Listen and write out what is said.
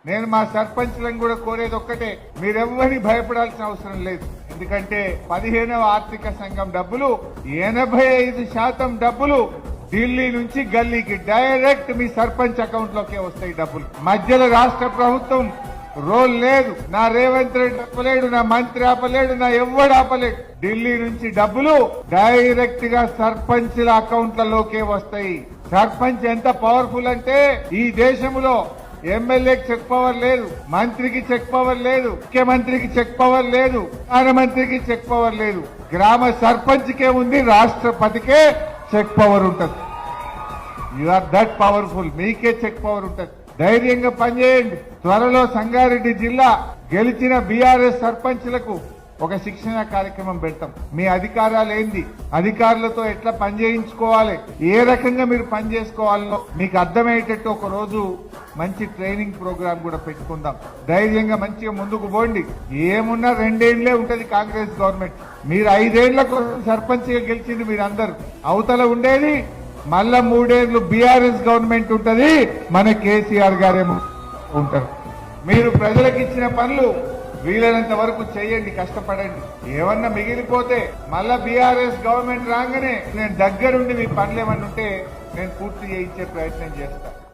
నేను మా సర్పంచ్లను కూడా కోరేది ఒక్కటే, మీరెవ్వరిని భయపడాల్సిన అవసరం లేదు. ఎందుకంటే 15వ ఆర్థిక సంఘం డబ్బులు 85% డబ్బులు ఢిల్లీ నుంచి గల్లీకి డైరెక్ట్ మీ సర్పంచ్ అకౌంట్ లోకే వస్తాయి డబ్బులు. మధ్యలో రాష్ట్ర ప్రభుత్వం రోల్ లేదు. నా రేవంత్ రెడ్డి ఆపలేడు, నా మంత్రి ఆపలేడు, నా ఎవ్వడు ఆపలేడు. ఢిల్లీ నుంచి డబ్బులు డైరెక్ట్ గా సర్పంచ్ల అకౌంట్లలోకే వస్తాయి. సర్పంచ్ ఎంత పవర్ఫుల్ అంటే ఈ దేశంలో ఎమ్మెల్యేకి చెక్ పవర్ లేదు, మంత్రికి చెక్ పవర్ లేదు, ముఖ్యమంత్రికి చెక్ పవర్ లేదు, ప్రధానమంత్రికి చెక్ పవర్ లేదు. గ్రామ సర్పంచ్కే ఉంది, రాష్ట్రపతికే చెక్ పవర్ ఉంటది. You are that powerful. మీకే చెక్ పవర్ ఉంటది. ధైర్యంగా పనిచేయండి. త్వరలో సంగారెడ్డి జిల్లా గెలిచిన బీఆర్ఎస్ సర్పంచ్లకు ఒక శిక్షణ కార్యక్రమం పెడతాం. మీ అధికారాలు ఏంది, అధికారులతో ఎట్లా పనిచేయించుకోవాలి, ఏ రకంగా మీరు పనిచేసుకోవాలో మీకు అర్థమయ్యేటట్టు ఒక రోజు మంచి ట్రైనింగ్ ప్రోగ్రాం కూడా పెట్టుకుందాం. ధైర్యంగా మంచిగా ముందుకు పోండి. ఏమున్నా 2 ఏళ్లే ఉంటది కాంగ్రెస్ గవర్నమెంట్. మీరు 5 ఏళ్ల కోసం సర్పంచ్గా గెలిచింది మీరందరూ. అవతల ఉండేది మళ్ళా 3 ఏళ్లు బీఆర్ఎస్ గవర్నమెంట్ ఉంటది, మన కేసీఆర్ గారేమో ఉంటారు. మీరు ప్రజలకు ఇచ్చిన పనులు వీలైనంత వరకు చేయండి, కష్టపడండి. ఏమన్నా మిగిలిపోతే మళ్ళా బీఆర్ఎస్ గవర్నమెంట్ రాగానే నేను దగ్గరుండి మీ పనులు ఏమన్నా ఉంటే నేను పూర్తి చేయించే ప్రయత్నం చేస్తాను.